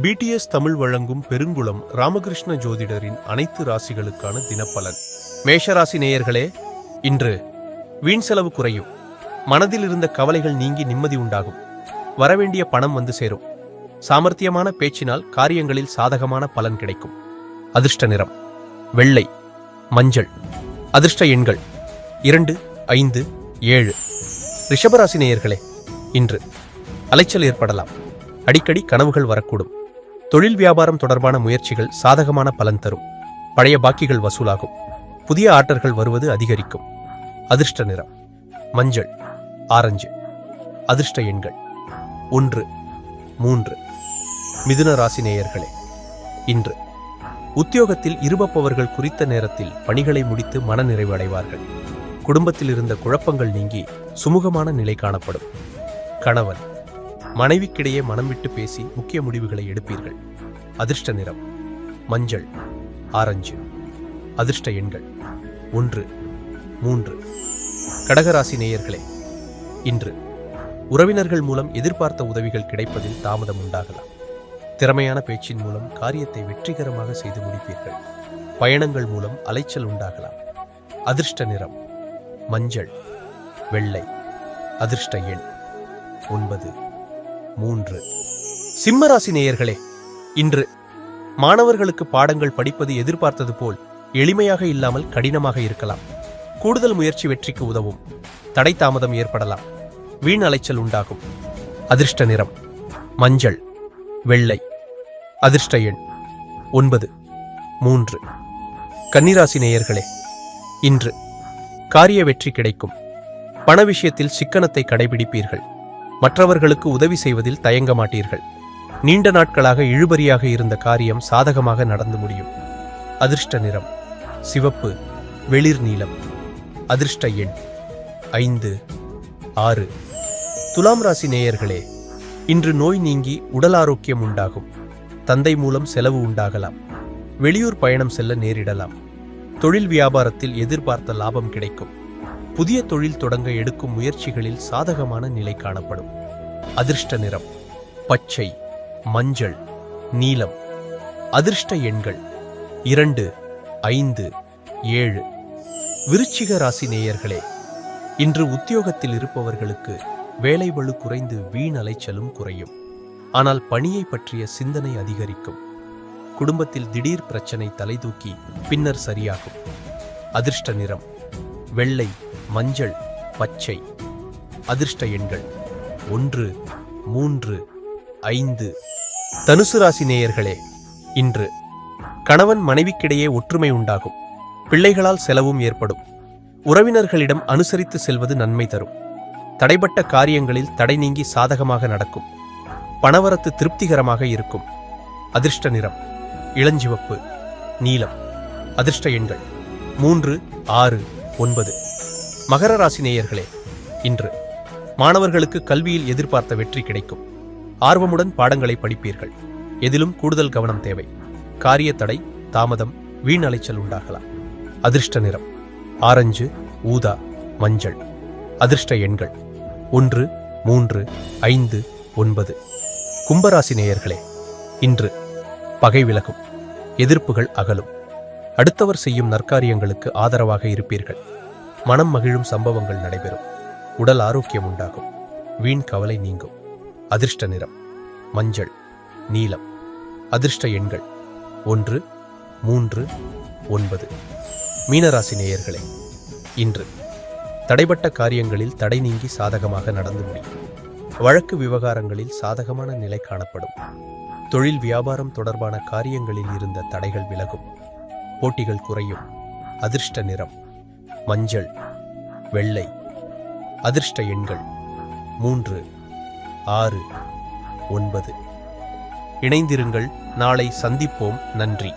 BDS Tamil வழங்கும் பெருங்குளம் ராமகிருஷ்ண ஜோதிடரின் அனைத்து ராசிகளுக்கான தினப்பலன். மேஷராசி நேயர்களே, இன்று வீண் செலவு குறையும். மனதில் இருந்த கவலைகள் நீங்கி நிம்மதி உண்டாகும். வரவேண்டிய பணம் வந்து சேரும். சாமர்த்தியமான பேச்சினால் காரியங்களில் சாதகமான பலன் கிடைக்கும். அதிர்ஷ்ட நிறம் வெள்ளை, மஞ்சள். அதிர்ஷ்ட எண்கள் 2, 5, 7. ரிஷபராசி நேயர்களே, இன்று அலைச்சல் ஏற்படலாம். அடிக்கடி கனவுகள் வரக்கூடும். தொழில் வியாபாரம் தொடர்பான முயற்சிகள் சாதகமான பலன் தரும். பழைய பாக்கிகள் வசூலாகும். புதிய ஆர்டர்கள் வருவது அதிகரிக்கும். அதிர்ஷ்ட நிறம் மஞ்சள், ஆரஞ்சு. அதிர்ஷ்ட எண்கள் 1, 3. மிதுன ராசி நேயர்களே, இன்று உத்தியோகத்தில் இருப்பவர்கள் குறித்த நேரத்தில் பணிகளை முடித்து மனநிறைவு அடைவார்கள். குடும்பத்தில் இருந்த குழப்பங்கள் நீங்கி சுமூகமான நிலை காணப்படும். கணவன் மனைவிக்கிடையே மனம் விட்டு பேசி முக்கிய முடிவுகளை எடுப்பீர்கள். அதிர்ஷ்ட நிறம் மஞ்சள், ஆரஞ்சு. அதிர்ஷ்ட எண்கள் 1, 3. கடகராசி நேயர்களே, இன்று உறவினர்கள் மூலம் எதிர்பார்த்த உதவிகள் கிடைப்பதில் தாமதம் உண்டாகலாம். திறமையான பேச்சின் மூலம் காரியத்தை வெற்றிகரமாக செய்து முடிப்பீர்கள். பயணங்கள் மூலம் அலைச்சல் உண்டாகலாம். அதிர்ஷ்ட நிறம் மஞ்சள், வெள்ளை. அதிர்ஷ்ட எண் 9, 3. சிம்மராசி நேயர்களே, இன்று மாணவர்களுக்கு பாடங்கள் படிப்பது எதிர்பார்த்தது போல் எளிமையாக இல்லாமல் கடினமாக இருக்கலாம். கூடுதல் முயற்சி வெற்றிக்கு உதவும். தடை தாமதம் ஏற்படலாம். வீண் அலைச்சல் உண்டாகும். அதிர்ஷ்ட நிறம் மஞ்சள், வெள்ளை. அதிர்ஷ்ட எண் 9, 3. கன்னிராசி நேயர்களே, இன்று காரிய வெற்றி கிடைக்கும். பண விஷயத்தில் சிக்கனத்தை கடைபிடிப்பீர்கள். மற்றவர்களுக்கு உதவி செய்வதில் தயங்க மாட்டீர்கள். நீண்ட நாட்களாக இழுபறியாக இருந்த காரியம் சாதகமாக நடந்து முடியும். அதிர்ஷ்ட நிறம் சிவப்பு, வெளிர் நீலம். அதிர்ஷ்ட எண் 5, 6. துலாம் ராசி நேயர்களே, இன்று நோய் நீங்கி உடல் ஆரோக்கியம் உண்டாகும். தந்தை மூலம் செலவு உண்டாகலாம். வெளியூர் பயணம் செல்ல நேரிடலாம். தொழில் வியாபாரத்தில் எதிர்பார்த்த லாபம் கிடைக்கும். புதிய தொழில் தொடங்க எடுக்கும் முயற்சிகளில் சாதகமான நிலை காணப்படும். அதிர்ஷ்ட நிறம் பச்சை, மஞ்சள், நீலம். அதிர்ஷ்ட எண்கள் 2, 5, 7. விருச்சிக ராசி நேயர்களே, இன்று உத்தியோகத்தில் இருப்பவர்களுக்கு வேலை பளு குறைந்து வீண் அலைச்சலும் குறையும். ஆனால் பணியை பற்றிய சிந்தனை அதிகரிக்கும். குடும்பத்தில் திடீர் பிரச்சனை தலைதூக்கி பின்னர் சரியாகும். அதிர்ஷ்ட நிறம் வெள்ளை, மஞ்சள், பச்சை. அதிர்ஷ்ட எண்கள் 1, 3, 5. தனுசு ராசி நேயர்களே, இன்று கணவன் மனைவிக்கிடையே ஒற்றுமை உண்டாகும். பிள்ளைகளால் செலவும் ஏற்படும். உறவினர்களிடம் அனுசரித்து செல்வது நன்மை தரும். தடைப்பட்ட காரியங்களில் தடை நீங்கி சாதகமாக நடக்கும். பணவரத்து திருப்திகரமாக இருக்கும். அதிர்ஷ்ட நிறம் இளஞ்சிவப்பு, நீலம். அதிர்ஷ்ட எண்கள் 3, 6, 9. மகர ராசி நேயர்களே, இன்று மாணவர்களுக்கு கல்வியில் எதிர்பார்த்த வெற்றி கிடைக்கும். ஆர்வமுடன் பாடங்களை படிப்பீர்கள். எதிலும் கூடுதல் கவனம் தேவை. காரிய தடை, தாமதம், வீண் அலைச்சல் உண்டாகலாம். அதிர்ஷ்ட நிறம் ஆரஞ்சு, ஊதா, மஞ்சள். அதிர்ஷ்ட எண்கள் 1, 3, 5, 9. கும்பராசி நேயர்களே, இன்று பகை விலகும். எதிர்ப்புகள் அகலும். அடுத்தவர் செய்யும் நற்காரியங்களுக்கு ஆதரவாக இருப்பீர்கள். மனம் மகிழும் சம்பவங்கள் நடைபெறும். உடல் ஆரோக்கியம் உண்டாகும். வீண் கவலை நீங்கும். அதிர்ஷ்ட நிறம் மஞ்சள், நீலம். அதிர்ஷ்ட எண்கள் 1, 3, 9. மீனராசி நேயர்களே, இன்று தடைப்பட்ட காரியங்களில் தடை நீங்கி சாதகமாக நடந்து முடியும். வழக்கு விவகாரங்களில் சாதகமான நிலை காணப்படும். தொழில் வியாபாரம் தொடர்பான காரியங்களில் இருந்த தடைகள் விலகும். போட்டிகள் குறையும். அதிர்ஷ்ட நிறம் மஞ்சள், வெள்ளை. அதிர்ஷ்ட எண்கள் 3, 6, 9. இணைந்திருங்கள். நாளை சந்திப்போம். நன்றி.